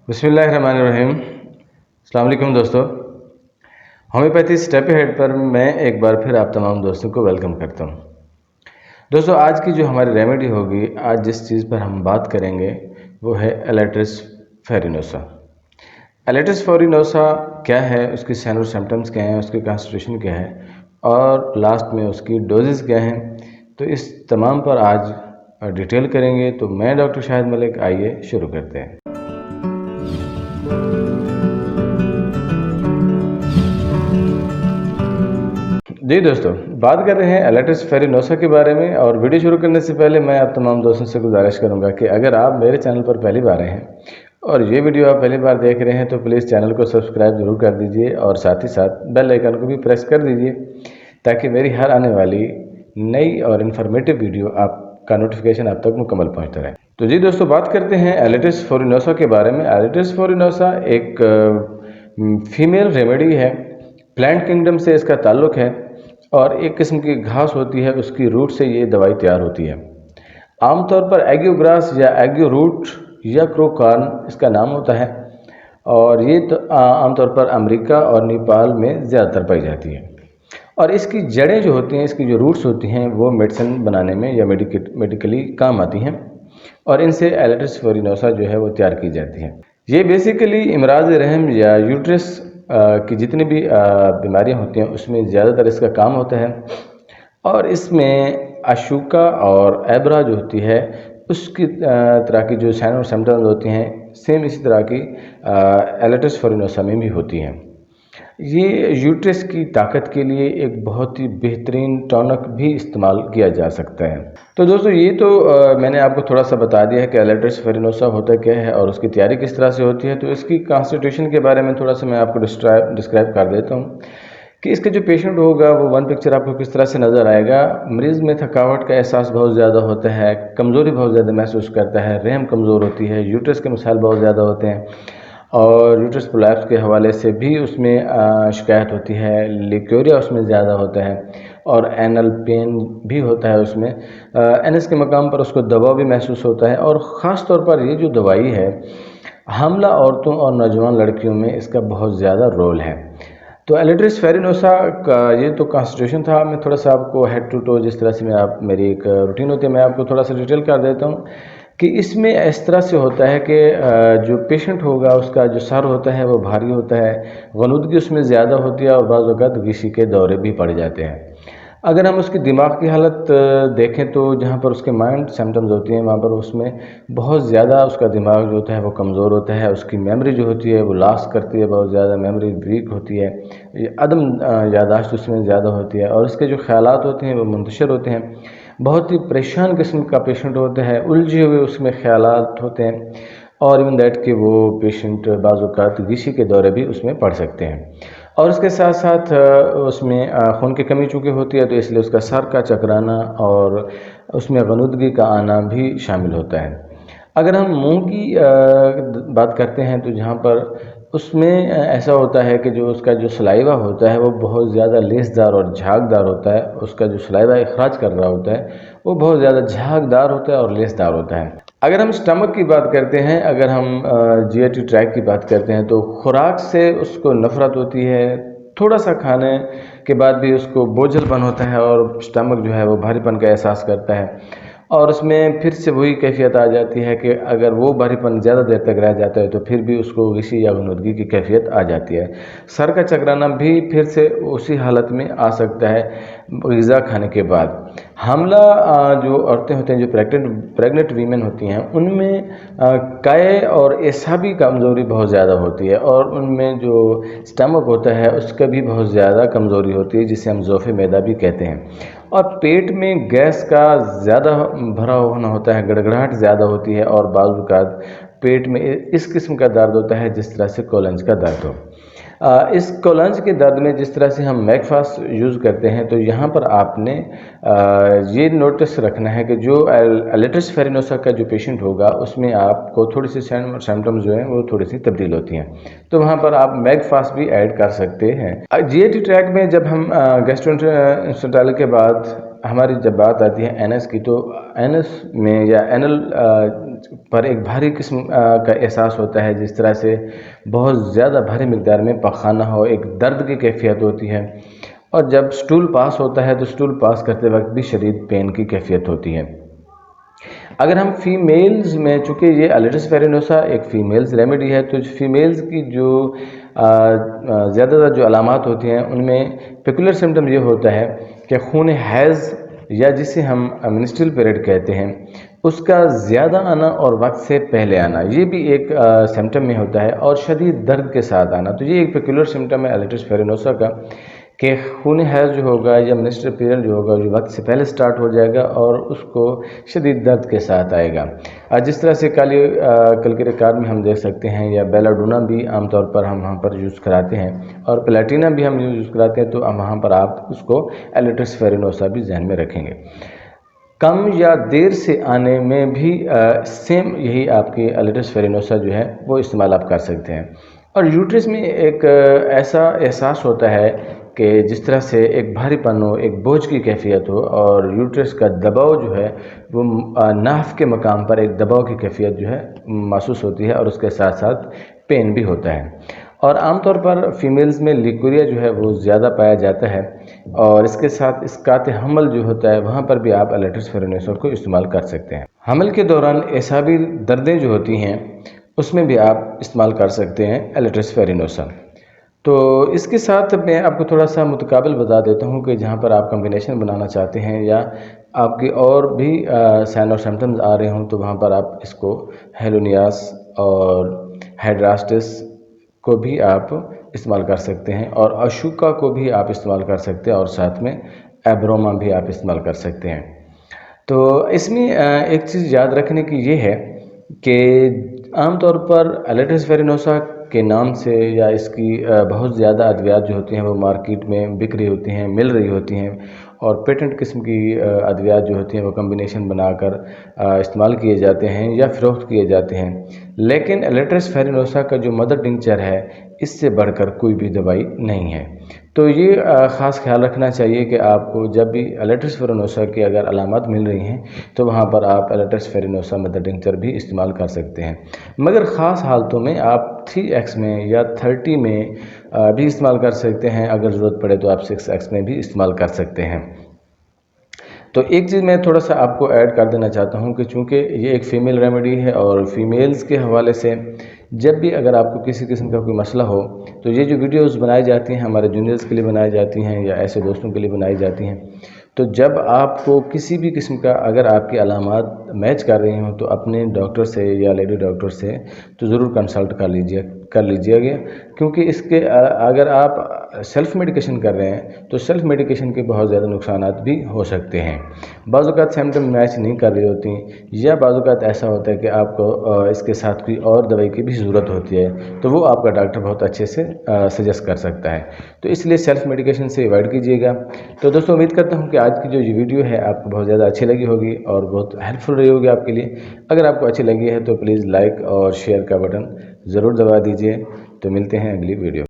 बिस्मिल्लाहिर्रहमानिर्रहीम। अस्सलाम वालेकुम दोस्तों। होम्योपैथी स्टेप हेड पर मैं एक बार फिर आप तमाम दोस्तों को वेलकम करता हूँ। दोस्तों, आज की जो हमारी रेमेडी होगी, आज जिस चीज़ पर हम बात करेंगे वो है एलेट्रिस फेरिनोसा। एलेट्रिस फेरिनोसा क्या है, उसकी साइन और सिम्टम्स क्या हैं, उसकी कॉन्स्टिट्यूशन क्या है और लास्ट में उसकी डोजेस क्या हैं, तो इस तमाम पर आज डिटेल करेंगे। तो मैं डॉक्टर शाहिद मलिक, आइए शुरू करते हैं। जी दोस्तों, बात कर रहे हैं एलेट्रिस फेरिनोसा के बारे में। और वीडियो शुरू करने से पहले मैं आप तमाम दोस्तों से गुजारिश करूंगा कि अगर आप मेरे चैनल पर पहली बार आए हैं और ये वीडियो आप पहली बार देख रहे हैं तो प्लीज़ चैनल को सब्सक्राइब ज़रूर कर दीजिए और साथ ही साथ बेल आइकन को भी प्रेस कर दीजिए ताकि मेरी हर आने वाली नई और इन्फॉर्मेटिव वीडियो आपका नोटिफिकेशन आप तक मुकम्मल पहुँचता रहे। तो जी दोस्तों, बात करते हैं एलेट्रिस फेरिनोसा के बारे में। एलेट्रिस फेरिनोसा एक फीमेल रेमेडी है, प्लांट किंगडम से इसका ताल्लुक़ है और एक किस्म की घास होती है, उसकी रूट से ये दवाई तैयार होती है। आमतौर पर एग्यो ग्रास या एग्यो रूट या क्रोकॉर्न इसका नाम होता है और ये तो आमतौर पर अमेरिका और नेपाल में ज़्यादातर पाई जाती है। और इसकी जड़ें जो होती हैं, इसकी जो रूट्स होती हैं, वो मेडिसिन बनाने में या मेडिकली काम आती हैं और इनसे एलेट्रिस फेरिनोसा जो है वो तैयार की जाती है। ये बेसिकली इमराज रहम या यूट्रस की जितनी भी बीमारियां होती हैं उसमें ज़्यादातर इसका काम होता है। और इसमें अशुका और एब्रा जो होती है उसकी तरह की जो साइन और सिम्टम्स होती हैं, सेम इसी तरह की एलेट्रिस फेरिनोसा में भी होती हैं। ये यूट्रस की ताकत के लिए एक बहुत ही बेहतरीन टॉनिक भी इस्तेमाल किया जा सकता है। तो दोस्तों, ये तो मैंने आपको थोड़ा सा बता दिया है कि एलेट्रिस फेरिनोसा होता क्या है और उसकी तैयारी किस तरह से होती है। तो इसकी कॉन्स्टिट्यूशन के बारे में थोड़ा सा मैं आपको डिस्क्राइब कर देता हूँ कि इसके जो पेशेंट होगा वो वन पिक्चर आपको किस तरह से नज़र आएगा। मरीज़ में थकावट का एहसास बहुत ज़्यादा होता है, कमज़ोरी बहुत ज़्यादा महसूस करता है, रहम कमज़ोर होती है, यूट्रस के मसाइल बहुत ज़्यादा होते हैं और यूट्रस प्रोलैप्स के हवाले से भी उसमें शिकायत होती है, लिक्योरिया उसमें ज़्यादा होता है और एनल पेन भी होता है उसमें। एनएस के मकाम पर उसको दबाव भी महसूस होता है और ख़ास तौर पर ये जो दवाई है, हामला औरतों और नौजवान लड़कियों में इसका बहुत ज़्यादा रोल है। तो एलेट्रिस फेरिनोसा का ये तो कॉन्स्टिट्यूशन था। मैं थोड़ा सा आपको हेड टू टो जिस तरह से मेरी एक रूटीन होती है, मैं आपको थोड़ा सा डिटेल कर देता हूँ कि इसमें इस तरह से होता है कि जो पेशेंट होगा उसका जो सर होता है वो भारी होता है, गनुदगी उसमें ज़्यादा होती है और बाज़ वक़्त गिशी के दौरे भी पड़ जाते हैं। अगर हम उसकी दिमाग की हालत देखें तो जहाँ पर उसके माइंड सिम्टम्स होती हैं वहाँ पर उसमें बहुत ज़्यादा उसका दिमाग जो होता है वो कमज़ोर होता है, उसकी मेमोरी जो होती है वो लॉस करती है, बहुत ज़्यादा मेमोरी वीक होती है, अदम यादाश्त उसमें ज़्यादा होती है और उसके जो ख़यालात होते हैं वो मुंतशिर होते हैं। बहुत ही परेशान किस्म का पेशेंट होता है, उलझे हुए उसमें ख़यालात होते हैं और इवन दैट कि वो पेशेंट बाज़ औक़ात गिशी के दौरे भी उसमें पड़ सकते हैं। और उसके साथ साथ उसमें खून की कमी चूँकि होती है तो इसलिए उसका सर का चकराना और उसमें गनुदगी का आना भी शामिल होता है। अगर हम मुंह की बात करते हैं तो जहाँ पर उसमें ऐसा होता है कि जो उसका जो सलाइवा होता है वो बहुत ज़्यादा लेसदार और झागदार होता है। उसका जो सलाइवा इखराज कर रहा होता है वो बहुत ज़्यादा झागदार होता है और लेसदार होता है। अगर हम स्टमक की बात करते हैं, अगर हम जीआईटी ट्रैक्ट की बात करते हैं तो खुराक से उसको नफ़रत होती है, थोड़ा सा खाने के बाद भी उसको बोझलपन होता है और स्टमक जो है वो भारीपन का एहसास करता है और उसमें फिर से वही कैफियत आ जाती है कि अगर वो भारीपन ज़्यादा देर तक रह जाता है तो फिर भी उसको गिशी या गनुदगी की कैफियत आ जाती है। सर का चकराना भी फिर से उसी हालत में आ सकता है ग़िज़ा खाने के बाद। हामला जो औरतें होती हैं, जो प्रेग्नेंट वीमेन होती हैं, उनमें काय और एसाबी कमज़ोरी बहुत ज़्यादा होती है और उनमें जो स्टमक होता है उसका भी बहुत ज़्यादा कमज़ोरी होती है, जिसे हम ज़ोफ़े मैदा भी कहते हैं। और पेट में गैस का ज़्यादा भरा होना होता है, गड़गड़ाहट ज़्यादा होती है और बाज़ औक़ात पेट में इस किस्म का दर्द होता है जिस तरह से कोलंज का दर्द हो। इस कोलंज के दर्द में जिस तरह से हम मैकफास्ट यूज़ करते हैं तो यहाँ पर आपने ये नोटिस रखना है कि जो एलेट्रिस फेरिनोसा का जो पेशेंट होगा उसमें आपको थोड़ी सी सिम्टम्स जो हैं वो थोड़ी सी तब्दील होती हैं, तो वहाँ पर आप मैकफास्ट भी ऐड कर सकते हैं। जीआईटी ट्रैक में जब हम गैस्ट्रोइंटेस्टाइनल के बाद ہماری جب بات آتی ہے اینس کی، تو اینس میں یا اینل پر ایک بھاری قسم کا احساس ہوتا ہے، جس طرح سے بہت زیادہ بھاری مقدار میں پخانہ ہو، ایک درد کی کیفیت ہوتی ہے، اور جب سٹول پاس ہوتا ہے تو سٹول پاس کرتے وقت بھی شدید پین کی کیفیت ہوتی ہے۔ اگر ہم فیمیلز میں، چونکہ یہ الیٹس فیرینوسا ایک فیمیلز ریمیڈی ہے، تو فیمیلز کی جو زیادہ تر جو علامات ہوتی ہیں ان میں پیکولر سمٹم یہ ہوتا ہے کہ خون حیض یا جسے ہم منسٹرل پیریڈ کہتے ہیں اس کا زیادہ آنا اور وقت سے پہلے آنا، یہ بھی ایک سمٹم میں ہوتا ہے، اور شدید درد کے ساتھ آنا۔ تو یہ ایک پیکولر سمٹم ہے الیٹس فیرینوسا کا، کہ خون حیض جو ہوگا یا منسٹرل پیریڈ جو ہوگا جو وقت سے پہلے سٹارٹ ہو جائے گا اور اس کو شدید درد کے ساتھ آئے گا۔ جس طرح سے کل کے ریکارڈ میں ہم دیکھ سکتے ہیں، یا بیلاڈونا بھی عام طور پر ہم وہاں پر یوز کراتے ہیں، اور پلیٹینا بھی ہم یوز کراتے ہیں، تو وہاں پر آپ اس کو الیٹس فیرینوسا بھی ذہن میں رکھیں گے۔ کم یا دیر سے آنے میں بھی سیم یہی آپ کی الیٹس فیرینوسا جو ہے وہ استعمال آپ کر سکتے ہیں۔ اور یوٹرس میں ایک ایسا احساس ہوتا ہے کہ جس طرح سے ایک بھاری پن ہو، ایک بوجھ کی کیفیت ہو، اور یوٹرس کا دباؤ جو ہے وہ ناف کے مقام پر ایک دباؤ کی کیفیت جو ہے محسوس ہوتی ہے، اور اس کے ساتھ ساتھ پین بھی ہوتا ہے۔ اور عام طور پر فیمیلز میں لیکوریا جو ہے وہ زیادہ پایا جاتا ہے، اور اس کے ساتھ اسقاط حمل جو ہوتا ہے وہاں پر بھی آپ الیٹس فیرینوسا کو استعمال کر سکتے ہیں۔ حمل کے دوران اعصابی دردیں جو ہوتی ہیں اس میں بھی آپ استعمال کر سکتے ہیں الیٹس فیرینوسا۔ تو اس کے ساتھ میں آپ کو تھوڑا سا متقابل بتا دیتا ہوں کہ جہاں پر آپ کمبینیشن بنانا چاہتے ہیں یا آپ کی اور بھی سائن اور سمٹمز آ رہے ہوں، تو وہاں پر آپ اس کو ہیلونیاس اور ہائیڈراسٹس کو بھی آپ استعمال کر سکتے ہیں، اور اشوکا کو بھی آپ استعمال کر سکتے ہیں، اور ساتھ میں ایبروما بھی آپ استعمال کر سکتے ہیں۔ تو اس میں ایک چیز یاد رکھنے کی یہ ہے کہ عام طور پر الیٹس فیرینوسا کے نام سے یا اس کی بہت زیادہ ادویات جو ہوتی ہیں وہ مارکیٹ میں بک رہی ہوتی ہیں، مل رہی ہوتی ہیں، اور پیٹنٹ قسم کی ادویات جو ہوتی ہیں وہ کمبینیشن بنا کر استعمال کیے جاتے ہیں یا فروخت کیے جاتے ہیں، لیکن الیٹس فیرینوسا کا جو مدر ٹنکچر ہے اس سے بڑھ کر کوئی بھی دوائی نہیں ہے۔ تو یہ خاص خیال رکھنا چاہیے کہ آپ کو جب بھی الیٹس فیرینوسا کی اگر علامات مل رہی ہیں تو وہاں پر آپ الیٹس فیرینوسا مدر ٹنکچر بھی استعمال کر سکتے ہیں، مگر خاص حالتوں میں آپ 3x میں یا 30 میں بھی استعمال کر سکتے ہیں، اگر ضرورت پڑے تو آپ 6x میں بھی استعمال کر سکتے ہیں۔ تو ایک چیز میں تھوڑا سا آپ کو ایڈ کر دینا چاہتا ہوں کہ چونکہ یہ ایک فیمیل ریمیڈی ہے، اور فیمیلز کے حوالے سے جب بھی اگر آپ کو کسی قسم کا کوئی مسئلہ ہو تو یہ جو ویڈیوز بنائی جاتی ہیں ہمارے جونیئرز کے لیے بنائی جاتی ہیں یا ایسے دوستوں کے لیے بنائی جاتی ہیں، تو جب آپ کو کسی بھی قسم کا اگر آپ کی علامات میچ کر رہی ہوں تو اپنے ڈاکٹر سے یا لیڈی ڈاکٹر سے تو ضرور کنسلٹ کر لیجیے گا، کیونکہ اس کے اگر آپ سیلف میڈیکیشن کر رہے ہیں تو سیلف میڈیکیشن کے بہت زیادہ نقصانات بھی ہو سکتے ہیں۔ بعض اوقات سمٹم میچ نہیں کر رہی ہوتی، یا بعض اوقات ایسا ہوتا ہے کہ آپ کو اس کے ساتھ کوئی اور دوائی کی بھی ضرورت ہوتی ہے، تو وہ آپ کا ڈاکٹر بہت اچھے سے سجیسٹ کر سکتا ہے، تو اس لیے سیلف میڈیکیشن سے ایوائڈ کیجیے گا۔ تو دوستوں امید کرتا ہوں کہ آج کی جو یہ ویڈیو ہے آپ کو بہت زیادہ اچھی لگی ہوگی اور بہت ہیلپ فل رہی ہوگی آپ کے لیے۔ اگر آپ کو اچھی لگی ہے تو پلیز لائک اور شیئر کا بٹن ضرور دبا دیجیے۔ تو ملتے ہیں اگلی ویڈیو۔